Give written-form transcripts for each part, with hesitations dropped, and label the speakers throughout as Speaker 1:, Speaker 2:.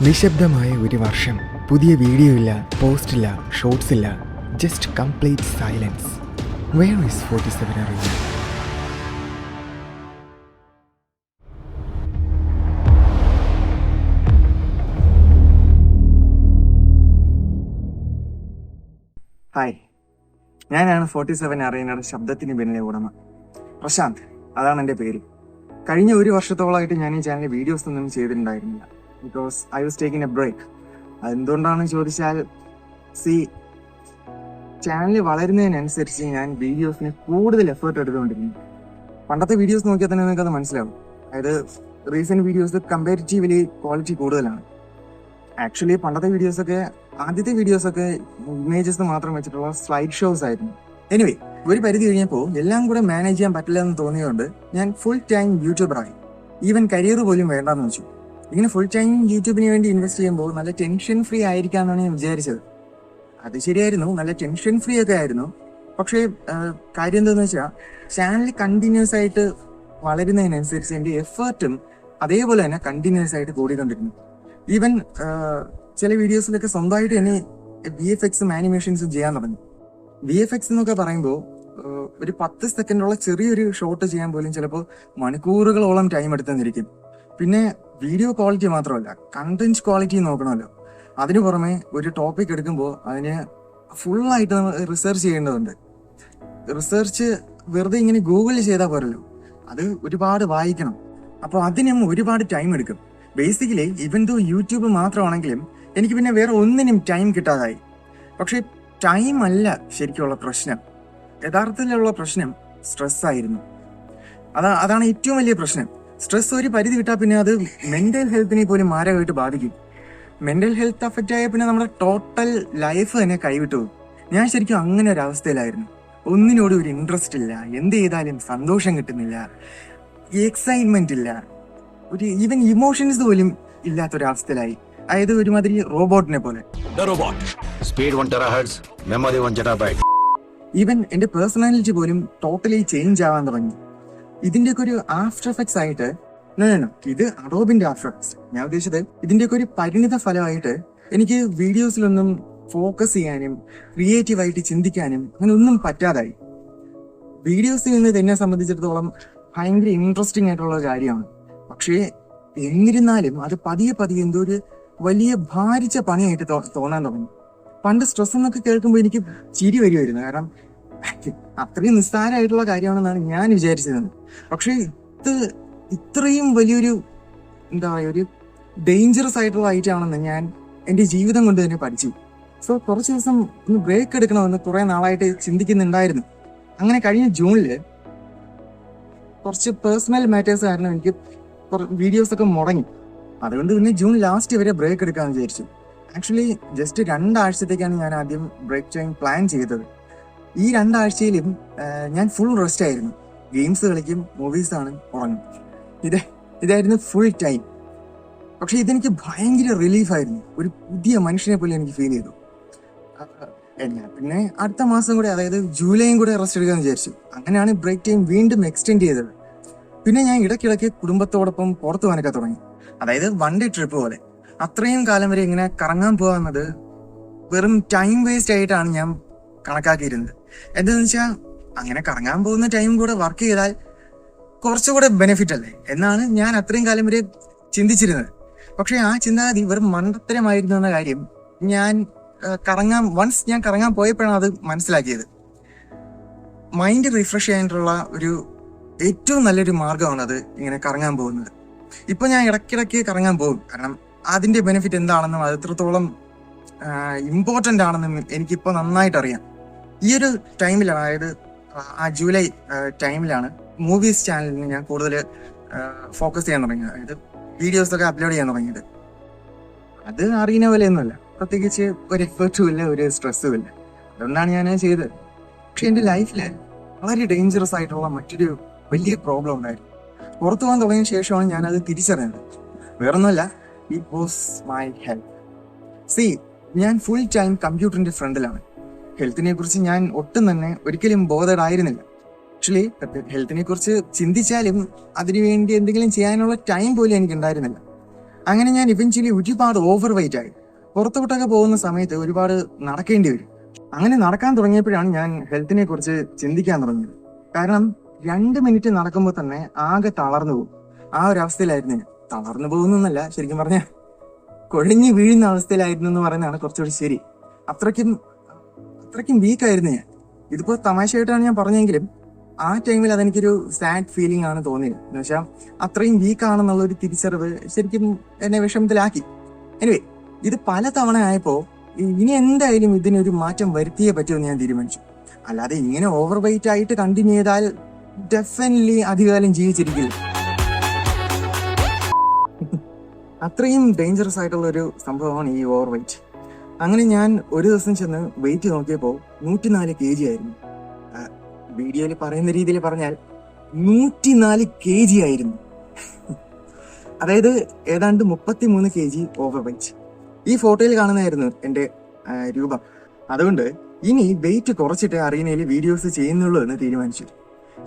Speaker 1: നിശബ്ദമായ ഒരു വർഷം. പുതിയ വീഡിയോ ഇല്ല, പോസ്റ്റ് ഇല്ല, ഷോർട്സ് ഇല്ല, just complete silence. Where is 47 Arena?
Speaker 2: Hi, ഞാനാണ് 47 Arena'യുടെ ശബ്ദത്തിന് പിന്നിലെ ഉടമ പ്രശാന്ത്. അതാണ് എൻ്റെ പേര്. കഴിഞ്ഞ ഒരു വർഷത്തോളമായിട്ട് ഞാൻ ഈ ചാനലിൽ വീഡിയോസ് ഒന്നും ചെയ്തിട്ടുണ്ടായിരുന്നില്ല. Because I was taking a break. അതെന്തുകൊണ്ടാണെന്ന് ചോദിച്ചാൽ, ചാനൽ വളരുന്നതിനനുസരിച്ച് ഞാൻ വീഡിയോസിന് കൂടുതൽ എഫേർട്ട് എടുത്തുകൊണ്ടിരുന്നു. പണ്ടത്തെ വീഡിയോസ് നോക്കിയാൽ തന്നെ നിങ്ങൾക്ക് അത് മനസ്സിലാവും. അതായത് റീസെന്റ് വീഡിയോസ് കമ്പാരിറ്റീവ്ലി ക്വാളിറ്റി കൂടുതലാണ്. ആക്ച്വലി ആദ്യത്തെ വീഡിയോസൊക്കെ ഇമേജസ് മാത്രം വെച്ചിട്ടുള്ള സ്ലൈഡ് ഷോസ് ആയിരുന്നു. എനിവേ, ഒരു പരിധി കഴിഞ്ഞപ്പോൾ എല്ലാം കൂടെ മാനേജ് ചെയ്യാൻ പറ്റില്ല എന്ന് തോന്നിയതുകൊണ്ട് ഞാൻ ഫുൾ ടൈം യൂട്യൂബറായി. ഈവൻ കരിയർ പോലും വേണ്ടെന്ന് വെച്ചു. ഇങ്ങനെ ഫുൾ ടൈം യൂട്യൂബിന് വേണ്ടി ഇൻവെസ്റ്റ് ചെയ്യുമ്പോൾ നല്ല ടെൻഷൻ ഫ്രീ ആയിരിക്കാമെന്നാണ് ഞാൻ വിചാരിച്ചത്. അത് ശരിയായിരുന്നു, നല്ല ടെൻഷൻ ഫ്രീ ഒക്കെ ആയിരുന്നു. പക്ഷേ കാര്യം എന്താണെന്ന് വെച്ചാൽ, ചാനൽ കണ്ടിന്യൂസ് ആയിട്ട് വളരുന്നതിനനുസരിച്ച് എൻ്റെ എഫേർട്ടും അതേപോലെ തന്നെ കണ്ടിന്യൂസ് ആയിട്ട് കൂടിക്കൊണ്ടിരുന്നു. ഈവൻ ചില വീഡിയോസിലൊക്കെ സ്വന്തമായിട്ട് തന്നെ VFX ആനിമേഷൻസും ചെയ്യാൻ തുടങ്ങി. VFX എന്നൊക്കെ പറയുമ്പോൾ ഒരു 10 സെക്കൻഡുള്ള ചെറിയൊരു ഷോട്ട് ചെയ്യാൻ പോലും ചിലപ്പോൾ മണിക്കൂറുകളോളം ടൈം എടുത്തെന്നിരിക്കും. പിന്നെ വീഡിയോ ക്വാളിറ്റി മാത്രമല്ല, കണ്ടന്റ് ക്വാളിറ്റി നോക്കണമല്ലോ. അതിനു പുറമെ ഒരു ടോപ്പിക് എടുക്കുമ്പോൾ അതിന് ഫുള്ളായിട്ട് നമ്മൾ റിസർച്ച് ചെയ്യേണ്ടതുണ്ട്. റിസർച്ച് വെറുതെ ഇങ്ങനെ ഗൂഗിളിൽ ചെയ്താൽ പോരല്ലോ, അത് ഒരുപാട് വായിക്കണം. അപ്പോൾ അതിനും ഒരുപാട് ടൈം എടുക്കും. ബേസിക്കലി ഇവൻ ദോ യൂട്യൂബ് മാത്രമാണെങ്കിലും എനിക്ക് പിന്നെ വേറെ ഒന്നിനും ടൈം കിട്ടാതായി. പക്ഷെ ടൈം അല്ല ശരിക്കുള്ള പ്രശ്നം. യഥാർത്ഥത്തിലുള്ള പ്രശ്നം സ്ട്രെസ്സായിരുന്നു. അതാണ് ഏറ്റവും വലിയ പ്രശ്നം. സ്ട്രെസ് ഒരു പരിധി വിട്ടാൽ പിന്നെ അത് മെന്റൽ ഹെൽത്തിനെ പോലും മാരകമായിട്ട് ബാധിക്കും. മെന്റൽ ഹെൽത്ത് അഫക്റ്റ് ആയാൽ പിന്നെ നമ്മുടെ ടോട്ടൽ ലൈഫ് തന്നെ കൈവിട്ടു പോകും. ഞാൻ ശരിക്കും അങ്ങനെ ഒരു അവസ്ഥയിലായിരുന്നു. ഒന്നിനോടും ഒരു ഇൻട്രസ്റ്റ് ഇല്ല, എന്ത് ചെയ്താലും സന്തോഷം കിട്ടുന്നില്ല, എക്സൈറ്റ്മെന്റ് ഇല്ല, ഒരു ഈവൻ ഇമോഷൻസ് പോലും ഇല്ലാത്തൊരവസ്ഥയിലായി. അതായത് ഒരുമാതിരി റോബോട്ടിനെ പോലെ. ഈവൻ എന്റെ പേഴ്സണാലിറ്റി പോലും ടോട്ടലി ചേഞ്ച് ആവാൻ തുടങ്ങി. ഇതിന്റെയൊക്കെ ഒരു ആഫ്റ്റർ എഫക്ട്സ് ആയിട്ട്, ഇത് അഡോബിന്റെ ആഫ്റ്റർ എഫക്ട്സ്, ഞാൻ ഉദ്ദേശിച്ചത് ഇതിന്റെയൊക്കെ ഒരു പരിണിത ഫലമായിട്ട് എനിക്ക് വീഡിയോസിലൊന്നും ഫോക്കസ് ചെയ്യാനും ക്രിയേറ്റീവായിട്ട് ചിന്തിക്കാനും അങ്ങനെ ഒന്നും പറ്റാതായി. വീഡിയോസ് ചെയ്യുന്നത് എന്നെ സംബന്ധിച്ചിടത്തോളം ഭയങ്കര ഇൻട്രസ്റ്റിംഗ് ആയിട്ടുള്ള കാര്യമാണ്. പക്ഷേ എന്നിരുന്നാലും അത് പതിയെ എന്തോ ഒരു വലിയ ഭാരിച്ച പണിയായിട്ട് തോന്നാൻ തുടങ്ങി. പണ്ട് സ്ട്രെസ് എന്നൊക്കെ കേൾക്കുമ്പോൾ എനിക്ക് ചിരി വരുമായിരുന്നു. കാരണം അത്രയും നിസ്സാരമായിട്ടുള്ള കാര്യമാണെന്നാണ് ഞാൻ വിചാരിച്ചത്. പക്ഷെ ഇത്രയും വലിയൊരു ഒരു ഡേഞ്ചറസ് ആയിട്ടുള്ള ഐറ്റമാണെന്ന് ഞാൻ എൻ്റെ ജീവിതം കൊണ്ട് തന്നെ പഠിച്ചു. സോ കുറച്ച് ദിവസം ഒന്ന് ബ്രേക്ക് എടുക്കണമെന്ന് കുറെ നാളായിട്ട് ചിന്തിക്കുന്നുണ്ടായിരുന്നു. അങ്ങനെ കഴിഞ്ഞ ജൂണിൽ കുറച്ച് പേഴ്സണൽ മാറ്റേഴ്സ് കാരണം എനിക്ക് വീഡിയോസ് ഒക്കെ മുടങ്ങി. അതുകൊണ്ട് പിന്നെ ജൂൺ ലാസ്റ്റ് വരെ ബ്രേക്ക് എടുക്കാമെന്ന് വിചാരിച്ചു. ആക്ച്വലി ജസ്റ്റ് 2 ആഴ്ചത്തേക്കാണ് ഞാൻ ആദ്യം ബ്രേക്ക് ചെയ്യാൻ പ്ലാൻ ചെയ്തത്. ഈ 2 ആഴ്ചയിലും ഞാൻ ഫുൾ റെസ്റ്റ് ആയിരുന്നു. ഗെയിംസ് കളിക്കും, മൂവീസാണ്, ഉറങ്ങും. ഇതായിരുന്നു ഫുൾ ടൈം. പക്ഷെ ഇതെനിക്ക് ഭയങ്കര റിലീഫായിരുന്നു. ഒരു പുതിയ മനുഷ്യനെ പോലെ എനിക്ക് ഫീൽ ചെയ്തു. പിന്നെ അടുത്ത മാസം കൂടെ, അതായത് ജൂലൈയും കൂടെ റെസ്റ്റ് എടുക്കാമെന്ന് വിചാരിച്ചു. അങ്ങനെയാണ് ബ്രേക്ക് ടൈം വീണ്ടും എക്സ്റ്റെൻഡ് ചെയ്തത്. പിന്നെ ഞാൻ ഇടയ്ക്കിടയ്ക്ക് കുടുംബത്തോടൊപ്പം പുറത്തു പോകാനൊക്കെ തുടങ്ങി. അതായത് 1 ഡേ ട്രിപ്പ് പോലെ. അത്രയും കാലം വരെ ഇങ്ങനെ കറങ്ങാൻ പോകാമെന്നത് വെറും ടൈം വേസ്റ്റ് ആയിട്ടാണ് ഞാൻ കണക്കാക്കിയിരുന്നത്. എന്താണെന്ന് വെച്ചാൽ, അങ്ങനെ കറങ്ങാൻ പോകുന്ന ടൈം കൂടെ വർക്ക് ചെയ്താൽ കുറച്ചുകൂടെ ബെനിഫിറ്റ് അല്ലേ എന്നാണ് ഞാൻ അത്രയും കാലം വരെ ചിന്തിച്ചിരുന്നത്. പക്ഷെ ആ ചിന്താഗതി വെറും മണ്ടത്തരമായിരുന്നു എന്ന കാര്യം ഞാൻ കറങ്ങാൻ പോയപ്പോഴാണ് അത് മനസ്സിലാക്കിയത്. മൈൻഡ് റിഫ്രഷ് ചെയ്യാനുള്ള ഒരു ഏറ്റവും നല്ലൊരു മാർഗമാണ് അത് ഇങ്ങനെ കറങ്ങാൻ പോകുന്നത്. ഇപ്പൊ ഞാൻ ഇടയ്ക്കിടയ്ക്ക് കറങ്ങാൻ പോകും. കാരണം അതിന്റെ ബെനിഫിറ്റ് എന്താണെന്നും അത് എത്രത്തോളം ഇമ്പോർട്ടന്റ് ആണെന്നും എനിക്കിപ്പോ നന്നായിട്ട് അറിയാം. ഈ ഒരു ടൈമിലാണ്, അതായത് ആ ജൂലൈ ടൈമിലാണ് മൂവീസ് ചാനലിന് ഞാൻ കൂടുതൽ ഫോക്കസ് ചെയ്യാൻ തുടങ്ങിയത്. അതായത് വീഡിയോസ് ഒക്കെ അപ്ലോഡ് ചെയ്യാൻ തുടങ്ങിയത്. അത് അറിയുന്ന പോലെയൊന്നുമല്ല, പ്രത്യേകിച്ച് ഒരു എഫേർട്ടും ഇല്ല, ഒരു സ്ട്രെസ്സും ഇല്ല. അതുകൊണ്ടാണ് ഞാൻ ചെയ്തത്. പക്ഷെ എൻ്റെ ലൈഫില് വളരെ ഡേഞ്ചറസ് ആയിട്ടുള്ള മറ്റൊരു വലിയ പ്രോബ്ലം ഉണ്ടായിരുന്നു. പുറത്തു പോകാൻ തുടങ്ങിയ ശേഷമാണ് ഞാനത് തിരിച്ചറിയുന്നത്. വേറൊന്നുമല്ല, ഇറ്റ് വാസ് മൈ ഹെൽത്ത്. ഞാൻ ഫുൾ ടൈം കമ്പ്യൂട്ടറിന്റെ ഫ്രണ്ടിലാണ്. ഹെൽത്തിനെ കുറിച്ച് ഞാൻ ഒട്ടും തന്നെ ഒരിക്കലും ബോധഡ് ആയിരുന്നില്ല. ആക്ച്വലി ഹെൽത്തിനെ കുറിച്ച് ചിന്തിച്ചാലും അതിനുവേണ്ടി എന്തെങ്കിലും ചെയ്യാനുള്ള ടൈം പോലും എനിക്ക് ഉണ്ടായിരുന്നില്ല. അങ്ങനെ ഞാൻ ഇവൻച്വലി ഒരുപാട് ഓവർ വെയിറ്റ് ആയി. പുറത്തോട്ടൊക്കെ പോകുന്ന സമയത്ത് ഒരുപാട് നടക്കേണ്ടി വരും. അങ്ങനെ നടക്കാൻ തുടങ്ങിയപ്പോഴാണ് ഞാൻ ഹെൽത്തിനെ കുറിച്ച് ചിന്തിക്കാൻ തുടങ്ങിയത്. കാരണം 2 മിനിറ്റ് നടക്കുമ്പോൾ തന്നെ ആകെ തളർന്നു പോകും. ആ ഒരു അവസ്ഥയിലായിരുന്നു ഞാൻ. തളർന്നു പോകുന്നല്ല, ശരിക്കും പറഞ്ഞ കൊഴിഞ്ഞു വീഴുന്ന അവസ്ഥയിലായിരുന്നു എന്ന് പറയുന്നതാണ് കുറച്ചുകൂടി ശരി. അത്രയ്ക്കും വീക്കായിരുന്നു ഞാൻ. ഇതിപ്പോ തമാശയായിട്ടാണ് ഞാൻ പറഞ്ഞെങ്കിലും ആ ടൈമിൽ അതെനിക്കൊരു സാഡ് ഫീലിംഗ് ആണ് തോന്നിയത്. എന്ന് വെച്ചാൽ അത്രയും വീക്കാണെന്നുള്ള ഒരു തിരിച്ചറിവ് ശരിക്കും എന്നെ വിഷമത്തിലാക്കി. എനിവേ, ഇത് പല തവണ ആയപ്പോ ഇനി എന്തായാലും ഇതിനൊരു മാറ്റം വരുത്തിയേ പറ്റുമെന്ന് ഞാൻ തീരുമാനിച്ചു. അല്ലാതെ ഇങ്ങനെ ഓവർ വെയിറ്റ് ആയിട്ട് കണ്ടിന്യൂ ചെയ്താൽ ഡെഫിനറ്റ്ലി അധികകാലം ജീവിച്ചിരിക്കില്ല. അത്രയും ഡേഞ്ചറസ് ആയിട്ടുള്ള ഒരു സംഭവമാണ് ഈ ഓവർ വെയിറ്റ്. അങ്ങനെ ഞാൻ ഒരു ദിവസം ചെന്ന് വെയിറ്റ് നോക്കിയപ്പോൾ 104 kg ആയിരുന്നു. വീഡിയോയിൽ പറയുന്ന രീതിയിൽ പറഞ്ഞാൽ 104 kg ആയിരുന്നു. അതായത് ഏതാണ്ട് 33 kg ഓവർ വെയിറ്റ്. ഈ ഫോട്ടോയിൽ കാണുന്നതായിരുന്നു എൻ്റെ രൂപം. അതുകൊണ്ട് ഇനി വെയിറ്റ് കുറച്ചിട്ട് അറിയുന്നതിൽ വീഡിയോസ് ചെയ്യുന്നുള്ളൂ എന്ന് തീരുമാനിച്ചു.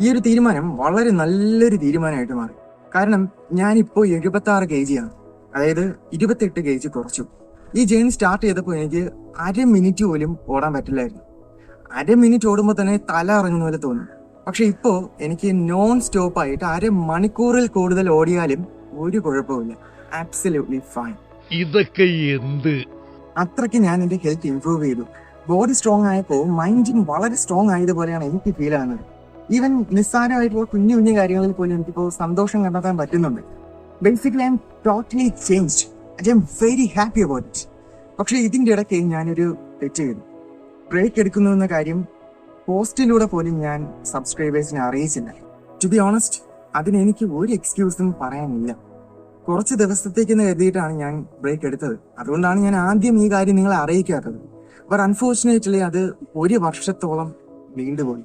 Speaker 2: ഈ ഒരു തീരുമാനം വളരെ നല്ലൊരു തീരുമാനമായിട്ട് മാറി. കാരണം ഞാനിപ്പോൾ 76 kg ആണ്. അതായത് 28 kg കുറച്ചു. ഈ ജേണി സ്റ്റാർട്ട് ചെയ്തപ്പോൾ എനിക്ക് 1/2 മിനിറ്റ് പോലും ഓടാൻ പറ്റില്ലായിരുന്നു. 1/2 മിനിറ്റ് ഓടുമ്പോൾ തന്നെ തല ഇറങ്ങുന്ന പോലെ തോന്നും. പക്ഷെ ഇപ്പോ എനിക്ക് നോൺ സ്റ്റോപ്പ് ആയിട്ട് 1/2 മണിക്കൂറിൽ കൂടുതൽ ഓടിയാലും ഒരു കുഴപ്പമില്ല. Absolutely fine.
Speaker 3: ഇതൊക്കെ എന്ത്?
Speaker 2: അത്രയ്ക്ക് ഞാൻ എന്റെ ഹെൽത്ത് ഇംപ്രൂവ് ചെയ്തു. ബോഡി സ്ട്രോങ് ആയപ്പോൾ മൈൻഡും വളരെ സ്ട്രോങ് ആയതുപോലെയാണ് എനിക്ക് ഫീൽ ആകുന്നത്. ഈവൻ നിസ്സാരമായിട്ടുള്ള കുഞ്ഞു കുഞ്ഞു കാര്യങ്ങളിൽ പോലും എനിക്കിപ്പോൾ സന്തോഷം കണ്ടെത്താൻ പറ്റുന്നുണ്ട്. Basically I am totally changed. I am very happy about it. പക്ഷെ ഇതിന്റെ ഇടയ്ക്ക് ഞാനൊരു തെറ്റ് ചെയ്തു. ബ്രേക്ക് എടുക്കുന്നു എന്ന കാര്യം പോസ്റ്റിലൂടെ പോലും ഞാൻ സബ്സ്ക്രൈബേഴ്സിനെ അറിയിച്ചില്ല. ടു ബി ഓണസ്റ്റ്, അതിന് എനിക്ക് ഒരു എക്സ്ക്യൂസും പറയാനില്ല. കുറച്ച് ദിവസത്തേക്കെന്ന് കരുതിയിട്ടാണ് ഞാൻ ബ്രേക്ക് എടുത്തത്. അതുകൊണ്ടാണ് ഞാൻ ആദ്യം ഈ കാര്യം നിങ്ങളെ അറിയിക്കാത്തത്. ബട്ട് അൺഫോർച്ചുനേറ്റ്ലി അത് 1 വർഷത്തോളം നീണ്ടുപോയി.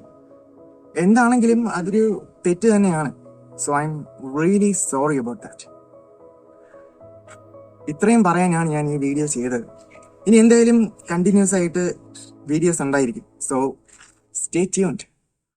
Speaker 2: എന്താണെങ്കിലും അതൊരു തെറ്റ് തന്നെയാണ്. So I am really sorry about that. ഇത്രയും പറയാനാണ് ഞാൻ ഈ വീഡിയോ ചെയ്തത്. ഇനി എന്തായാലും കണ്ടിന്യൂസ് ആയിട്ട് വീഡിയോസ് ഉണ്ടായിരിക്കും. So stay tuned.